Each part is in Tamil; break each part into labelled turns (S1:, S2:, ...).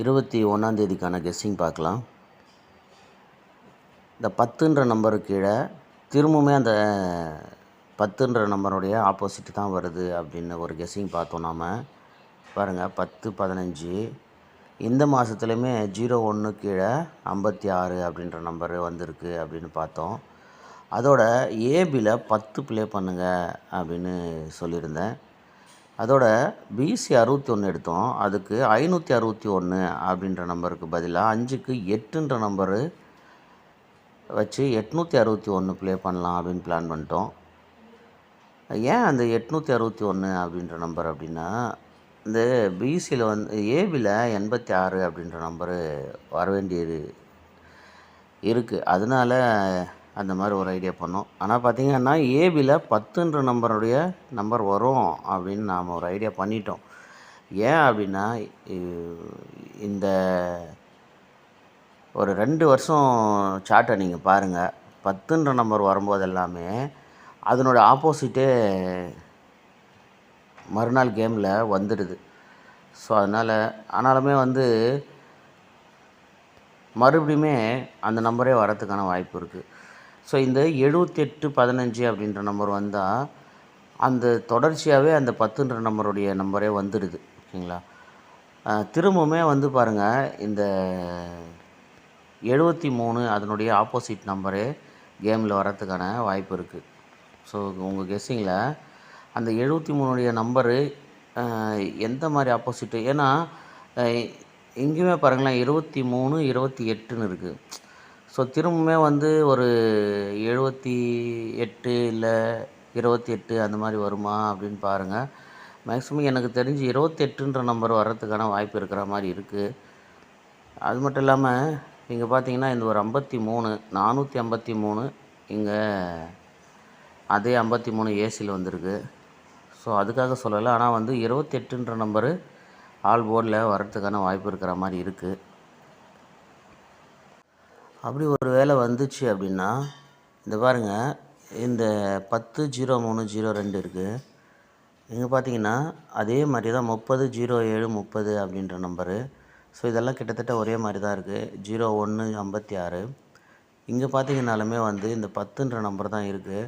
S1: 21 கெஸ்ஸிங் பார்க்கலாம். இந்த 10ன்ற நம்பருக்கு கீழே திரும்பவுமே அந்த 10ன்ற நம்பருடைய ஆப்போசிட் தான் வருது அப்படின்னு ஒரு கெஸ்ஸிங் பார்த்தோம் நாம். பாருங்கள், 10, 15 இந்த மாதத்துலையுமே 01 கீழே 56 அப்படின்ற நம்பரு வந்திருக்கு அப்படின்னு பார்த்தோம். அதோட ஏபியில் 10 ப்ளே பண்ணுங்க அப்படின்னு சொல்லியிருந்தேன். அதோட பிசி 61 எடுத்தோம். அதுக்கு 561 அப்படின்ற நம்பருக்கு பதிலாக 5க்கு 8ன்ற நம்பரு வச்சு 861 ப்ளே பண்ணலாம் அப்படின்னு பிளான் பண்ணிட்டோம். ஏன் அந்த 861 அப்படின்ற நம்பர் அப்படின்னா, இந்த பிசியில் ஏபியில் 86 அப்படின்ற நம்பரு வர வேண்டியது இருக்குது. அதனால அந்த மாதிரி ஒரு ஐடியா பண்ணோம். ஆனால் பார்த்திங்கன்னா ஏபியில் 10ன்ற நம்பர் வரும் அப்படின்னு நாம் ஒரு ஐடியா பண்ணிட்டோம். ஏன் அப்படின்னா, இந்த ஒரு 2 வருஷம் சார்ட்டை நீங்கள் பாருங்கள். 10ன்ற நம்பர் வரும்போது எல்லாமே அதனுடைய ஆப்போசிட்டே மறுநாள் கேமில் வந்துடுது. ஸோ அதனால் ஆனாலுமே மறுபடியுமே அந்த நம்பரே வரத்துக்கான வாய்ப்பு இருக்குது. ஸோ இந்த 78, 15 அப்படின்ற நம்பர் வந்தால் அந்த தொடர்ச்சியாகவே அந்த 10ன்ற நம்பருடைய நம்பரே வந்துடுது. ஓகேங்களா? திரும்பவுமே பாருங்கள், இந்த 73 அதனுடைய ஆப்போசிட் நம்பரே கேமில் வரத்துக்கான வாய்ப்பு இருக்குது. ஸோ உங்கள் கெஸ்ஸிங்கில் அந்த 73 நம்பரு எந்த மாதிரி ஆப்போசிட்டு, ஏன்னா எங்கேயுமே பாருங்களேன் 23, 28ன்னு இருக்குது. ஸோ திரும்பவுமே ஒரு 78 இல்லை 28 அந்த மாதிரி வருமா அப்படின்னு பாருங்கள். மேக்ஸிமம் எனக்கு தெரிஞ்சு 28ன்ற நம்பர் வர்றதுக்கான வாய்ப்பு இருக்கிற மாதிரி இருக்குது. அது மட்டும் இல்லாமல் இங்கே பார்த்தீங்கன்னா இந்த ஒரு 53, 453 இங்கே அதே 53 ஏசியில் வந்திருக்கு. ஸோ அதுக்காக சொல்லலை. ஆனால் 28ன்ற நம்பரு ஆல் போர்டில் வர்றதுக்கான வாய்ப்பு இருக்கிற மாதிரி இருக்குது. அப்படி ஒரு வேளை வந்துச்சு அப்படின்னா இந்த பாருங்கள், இந்த 10, 03, 02 இருக்குது. இங்கே பார்த்தீங்கன்னா அதே மாதிரி தான் 30, 07, 30 அப்படின்ற நம்பரு. ஸோ இதெல்லாம் கிட்டத்தட்ட ஒரே மாதிரி தான் இருக்குது. 01, 56 இங்கே பார்த்தீங்கன்னாலுமே இந்த 10ன்ற நம்பர் தான் இருக்குது.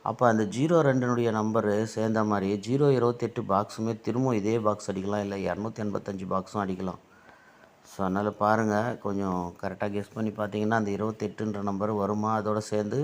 S1: அப்போ அந்த 02னுடைய நம்பரு சேர்ந்த மாதிரி 028 பாக்ஸுமே திரும்பவும் இதே பாக்ஸ் அடிக்கலாம், இல்லை 285 பாக்ஸும் அடிக்கலாம். ஸோ அதனால் பாருங்கள், கொஞ்சம் கரெக்டாக கெஸ் பண்ணி பார்த்தீங்கன்னா அந்த 28ன்ற நம்பர் வருமா, அதோடு சேர்ந்து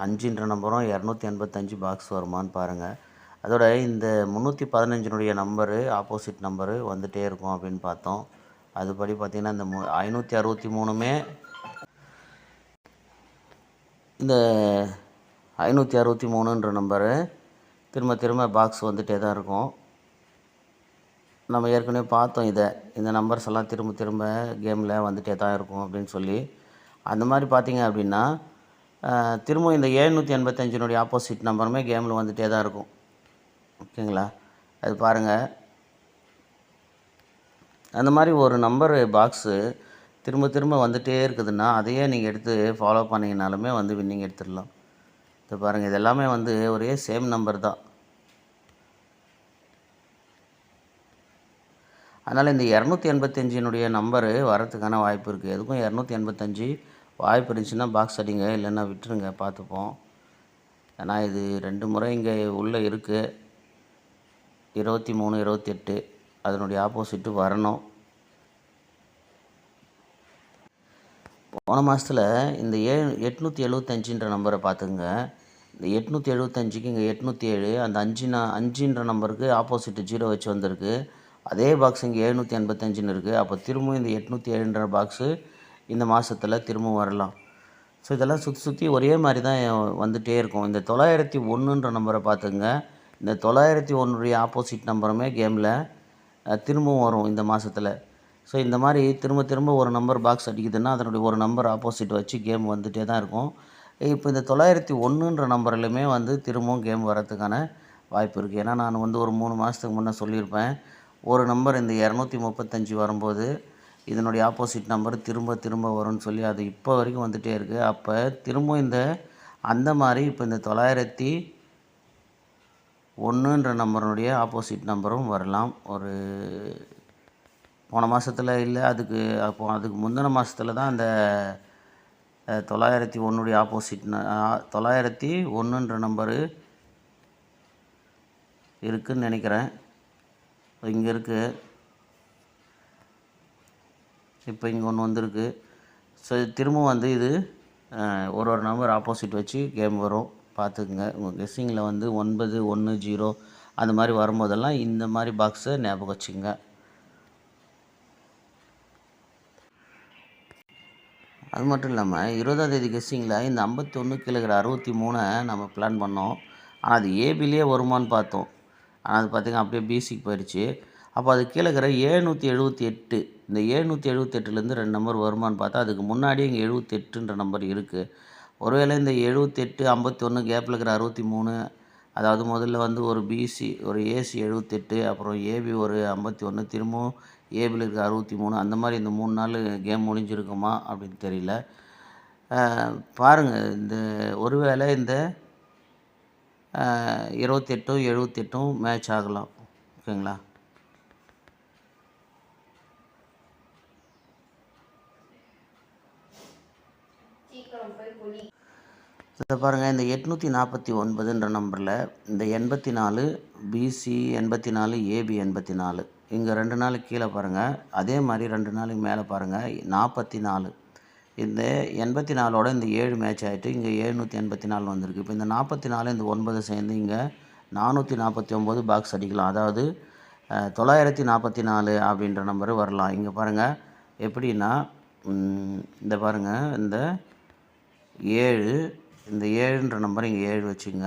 S1: 5ன்ற நம்பரும் 285 பாக்ஸ் வருமானு பாருங்கள். அதோட இந்த 315னுடைய நம்பரு ஆப்போசிட் நம்பரு வந்துகிட்டே இருக்கும் அப்படின்னு பார்த்தோம். அதுபடி பார்த்திங்கன்னா இந்த 563மே இந்த 563ன்ற நம்பரு திரும்ப பாக்ஸ் வந்துகிட்டே தான் இருக்கும். நம்ம ஏற்கனவே பார்த்தோம் இந்த நம்பர்ஸ் எல்லாம் திரும்ப கேமில் வந்துகிட்டே தான் இருக்கும் அப்படின்னு சொல்லி. அந்த மாதிரி பார்த்திங்க அப்படின்னா திரும்ப இந்த 785னுடைய ஆப்போசிட் நம்பருமே கேமில் வந்துகிட்டே தான் இருக்கும். ஓகேங்களா? அது பாருங்கள், அந்த மாதிரி ஒரு நம்பரு பாக்ஸு திரும்ப வந்துகிட்டே இருக்குதுன்னா அதையே நீங்கள் எடுத்து ஃபாலோ பண்ணிங்கனாலுமே வின்னிங் எடுத்துடலாம். இது பாருங்கள், இது எல்லாமே ஒரே சேம் நம்பர் தான். அதனால் இந்த 285னுடைய நம்பரு வரத்துக்கான வாய்ப்பு இருக்குது. எதுக்கும் 285 வாய்ப்பு இருந்துச்சுன்னா பாக்ஸ் அடிங்க, இல்லைன்னா விட்டுருங்க, பார்த்துப்போம். ஏன்னா இது 2 முறை இங்கே உள்ளே இருக்குது. 23, 28 அதனுடைய ஆப்போசிட்டு வரணும். போன மாதத்தில் இந்த 875ன்ற நம்பரை பார்த்துங்க. இந்த 875க்கு இங்கே 807, அந்த 5ன்ற நம்பருக்கு ஆப்போசிட்டு 0 வச்சு வந்திருக்கு. அதே பாக்ஸ் இங்கே 785ன்னு இருக்குது. அப்போ திரும்பவும் இந்த 807ன்ற பாக்ஸு இந்த மாதத்தில் திரும்பவும் வரலாம். ஸோ இதெல்லாம் சுற்றி ஒரே மாதிரி தான் வந்துகிட்டே இருக்கும். இந்த 901ன்ற நம்பரை பார்த்துங்க. இந்த 901டைய ஆப்போசிட் நம்பருமே கேமில் திரும்பவும் வரும் இந்த மாதத்தில். ஸோ இந்த மாதிரி திரும்ப ஒரு நம்பர் பாக்ஸ் அடிக்குதுன்னா அதனுடைய ஒரு நம்பர் ஆப்போசிட் வச்சு கேம் வந்துகிட்டே தான் இருக்கும். இப்போ இந்த 901ன்ற நம்பர்லையுமே திரும்பவும் கேம் வரத்துக்கான வாய்ப்பு இருக்குது. ஏன்னா நான் ஒரு 3 மாதத்துக்கு முன்னே சொல்லியிருப்பேன், ஒரு நம்பர் இந்த 235 வரும்போது இதனுடைய ஆப்போசிட் நம்பர் திரும்ப வரும்னு சொல்லி. அது இப்போ வரைக்கும் வந்துகிட்டே இருக்குது. அப்போ திரும்பவும் அந்த மாதிரி இப்போ இந்த 901ன்ற நம்பருடைய ஆப்போசிட் நம்பரும் வரலாம். ஒரு போன மாதத்தில் இல்லை, அதுக்கு முந்தின மாதத்தில் தான் அந்த 901 ஆப்போசிட் 901ன்ற நம்பரு இருக்குதுன்னு நினைக்கிறேன். இங்கே இருக்குது, இப்போ இங்கே ஒன்று வந்திருக்கு. ஸோ திரும்பவும் வந்து இது ஒரு நம்பர் ஆப்போசிட் வச்சு கேம் வரும், பார்த்துக்குங்க. உங்கள் கெஸ்ஸிங்கில் வந்து 9, 1, 0 அந்த மாதிரி வரும்போதெல்லாம் இந்த மாதிரி பாக்ஸை ஞாபகம் வச்சுங்க. அது மட்டும் இல்லாமல் 20ஆம் தேதி கெஸ்ஸிங்கில் இந்த 51 கீழே இருக்கிற 63 நம்ம பிளான் பண்ணோம். ஆனால் அது ஏபிலேயே வருமானு பார்த்தோம். ஆனால் அது பார்த்திங்கன்னா அப்படியே பிசிக்கு போயிடுச்சு. அப்போ அது கீழே இருக்கிற 778, இந்த 778லேருந்து 2 நம்பர் வருமானு பார்த்தா அதுக்கு முன்னாடியே இங்கே 78ன்ற நம்பர் இருக்குது. ஒருவேளை இந்த 78, 51 கேப்பில் இருக்கிற 63, அதாவது முதல்ல வந்து ஒரு பிசி, ஒரு ஏசி 78, அப்புறம் ஏபி ஒரு 51, திரும்பவும் ஏபியில் இருக்க 63, அந்த மாதிரி இந்த 3 நாள் கேம் முடிஞ்சிருக்குமா அப்படின்னு தெரியல. பாருங்கள், இந்த ஒருவேளை இந்த 28, 78 மேட்ச் ஆகலாம். ஓகேங்களா? இதை பாருங்கள், இந்த 849ன்ற நம்பரில் இந்த 84 பிசி 84 ஏபி 84, இங்கே 2 நாள் கீழே பாருங்கள். அதே மாதிரி 2 நாளைக்கு மேலே பாருங்கள் 44. இந்த 84ஓட இந்த 7 மேட்ச் ஆகிட்டு இங்கே 784 வந்திருக்கு. இப்போ இந்த 44 இந்த 9 சேர்ந்து இங்கே 449 பாக்ஸ் அடிக்கலாம். அதாவது 944 அப்படின்ற நம்பரு வரலாம். இங்கே பாருங்கள் எப்படின்னா, இந்த பாருங்கள், இந்த 7, இந்த 7ன்ற நம்பர் இங்கே 7 வச்சுங்க.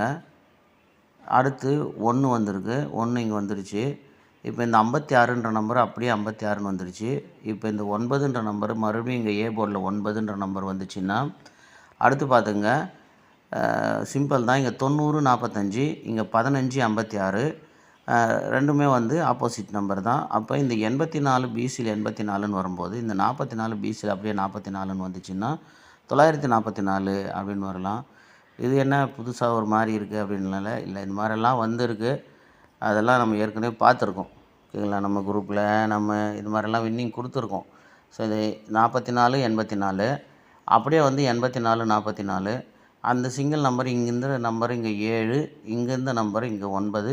S1: அடுத்து 1 வந்திருக்கு, 1 இங்கே வந்துருச்சு. இப்போ இந்த 56ன்ற நம்பர் அப்படியே 56ன்னு வந்துருச்சு. இப்போ இந்த 9ன்ற நம்பர் மறுபடியும் இங்கே ஏ போர்டில் 9ன்ற நம்பர் வந்துச்சுன்னா, அடுத்து பார்த்துங்க, சிம்பிள் தான். இங்கே 90, 45, இங்கே 15, 56, ரெண்டுமே வந்து ஆப்போசிட் நம்பர் தான். அப்போ இந்த 84 பிசியில் 84ன்னு வரும்போது இந்த 44 பிசியில் அப்படியே 44ன்னு வந்துச்சுன்னா 944 அப்படின்னு வரலாம். இது என்ன புதுசாக ஒரு மாதிரி இருக்குது அப்படின்னால இல்லை, இந்த மாதிரிலாம் வந்திருக்கு. அதெல்லாம் நம்ம ஏற்கனவே பார்த்துருக்கோம். ஓகேங்களா? நம்ம குரூப்பில் நம்ம இது மாதிரிலாம் வின்னிங் கொடுத்துருக்கோம். ஸோ இது 44, 84, அப்படியே வந்து 84, 44, அந்த சிங்கிள் நம்பர் இங்கேருந்து நம்பர் இங்கே 7, இங்கேருந்து நம்பர் இங்கே 9,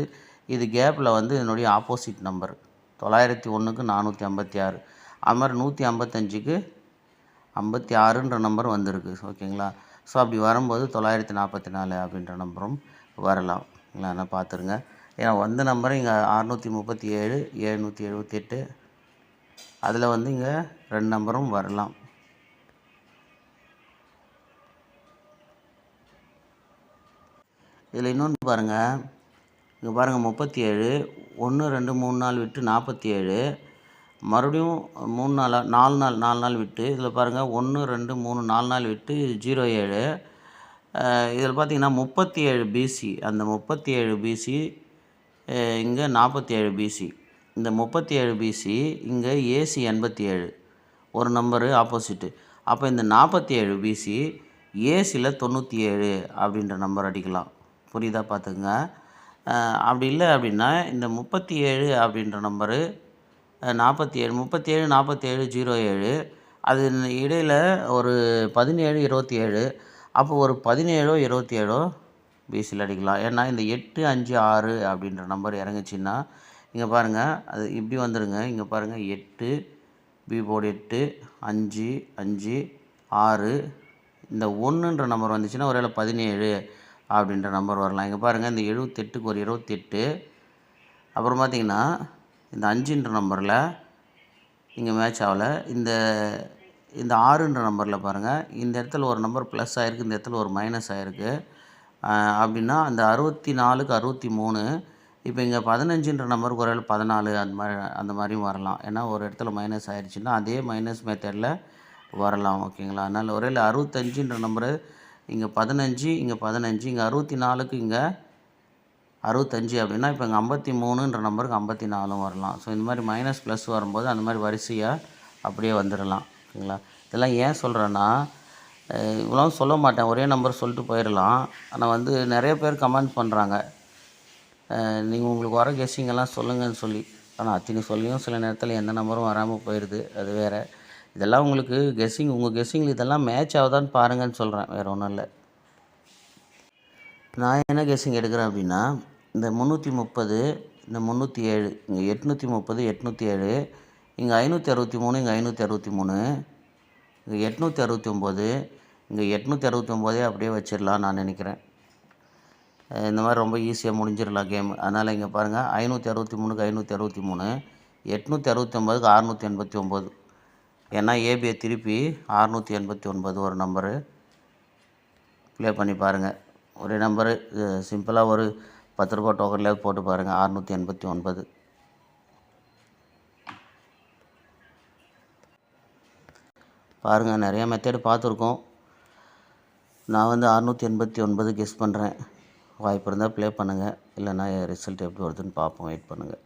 S1: இது கேப்பில் வந்து இதனுடைய ஆப்போசிட் நம்பர் 901க்கு 456, அது மாதிரி 155க்கு 56ன்ற நம்பர் வந்திருக்கு. ஓகேங்களா? ஸோ அப்படி வரும்போது 944 அப்படின்ற நம்பரும் வரலாம். இல்லைன்னா பார்த்துருங்க. ஏன்னா வந்த நம்பர் இங்கே 637, 778, அதில் வந்து இங்கே 2 நம்பரும் வரலாம். இதில் இன்னொன்று பாருங்கள், இங்கே பாருங்கள் 37, 1, 2, 3 நாள் விட்டு 47, மறுபடியும் 4 நாள் விட்டு இதில் பாருங்கள் 1, 2, 3, 4 நாள் விட்டு 07. இதில் பார்த்திங்கன்னா 37 பிசி, அந்த 37 பிசி இங்கே 47 பிசி, இந்த 37 பிசி இங்கே ஏசி 87, ஒரு நம்பரு ஆப்போசிட்டு. அப்போ இந்த 47 பிசி ஏசியில் 97 அப்படின்ற நம்பர் அடிக்கலாம். புரியுதா? பார்த்துக்குங்க. அப்படி இல்லை அப்படின்னா இந்த 37 அப்படின்ற நம்பரு 47, 47, 07, அது இடையில் ஒரு 17, 27, அப்போ ஒரு 17, 27 பிசியில் அடிக்கலாம். ஏன்னா இந்த 8, 5, 6 அப்படின்ற நம்பர் இறங்குச்சின்னா இங்கே பாருங்கள், அது இப்படி வந்துடுங்க. இங்கே பாருங்கள் 8, பி போர்டு 8, 5, 5, 6, இந்த 1ன்ற நம்பர் வந்துச்சுன்னா ஒருவேளை 17 அப்படின்ற நம்பர் வரலாம். இங்கே பாருங்கள், இந்த 78க்கு ஒரு 28, அப்புறம் பார்த்திங்கன்னா இந்த 5ன்ற நம்பரில் இங்கே மேட்ச் ஆகலை. இந்த 6ன்ற நம்பரில் பாருங்கள், இந்த இடத்துல ஒரு நம்பர் ப்ளஸ் ஆகிருக்கு, இந்த இடத்துல ஒரு மைனஸ் ஆகிருக்கு. அப்படின்னா அந்த 64க்கு 63, இப்போ இங்கே 15ன்ற நம்பருக்கு ஒரு 14 அந்த மாதிரியும் வரலாம். ஏன்னா ஒரு இடத்துல மைனஸ் ஆகிடுச்சுன்னா அதே மைனஸ் மெத்தடில் வரலாம். ஓகேங்களா? அதனால் ஒரு 65ன்ற நம்பரு இங்கே 15, இங்கே 15, இங்கே 64க்கு இங்கே 65 அப்படின்னா இப்போ இங்கே 53ன்ற நம்பருக்கு 54 வரலாம். ஸோ இந்த மாதிரி மைனஸ் ப்ளஸ் வரும்போது அந்த மாதிரி வரிசையாக அப்படியே வந்துடலாம். ஓகேங்களா? இதெல்லாம் ஏன் சொல்கிறேன்னா, இவ்வளோ சொல்ல மாட்டேன், ஒரே நம்பர் சொல்லிட்டு போயிடலாம். ஆனால் வந்து நிறைய பேர் கமெண்ட் பண்ணுறாங்க, நீங்கள் உங்களுக்கு வர கெஸ்ஸிங்கெல்லாம் சொல்லுங்கன்னு சொல்லி. ஆனால் அத்தனை சொல்லியும் சில நேரத்தில் எந்த நம்பரும் வராமல் போயிடுது, அது வேறு. இதெல்லாம் உங்களுக்கு கெஸ்ஸிங், உங்கள் கெஸ்ஸிங்கில் இதெல்லாம் மேட்ச் ஆகுதான்னு பாருங்கன்னு சொல்கிறேன், வேறு ஒன்றும் இல்லை. நான் என்ன கெஸ்ஸிங் எடுக்கிறேன் அப்படின்னா, இந்த 330, இந்த 307, இங்கே 830, 807, இங்கே 563, இங்கே 563, இங்கே 869, இங்கே 869 அப்படியே வச்சிடலாம் நான் நினைக்கிறேன். இந்த மாதிரி ரொம்ப ஈஸியாக முடிஞ்சிடலாம் கேம். அதனால் இங்கே பாருங்கள், 563க்கு 563, 869க்கு 689. ஏன்னா ஏபியை திருப்பி 689 ஒரு நம்பரு ப்ளே பண்ணி பாருங்கள். ஒரே நம்பரு சிம்பிளாக ஒரு 10 ரூபா டோக்கன்லேயே போட்டு பாருங்கள். 689. பாருங்கள், நிறையா மெத்தேடு பார்த்துருக்கோம். நான் வந்து 689 கெஸ் பண்ணுறேன். வாய்ப்பு இருந்தால் ப்ளே பண்ணுங்கள், இல்லைன்னா ரிசல்ட் எப்படி வருதுன்னு பார்ப்போம். வெயிட் பண்ணுங்கள்.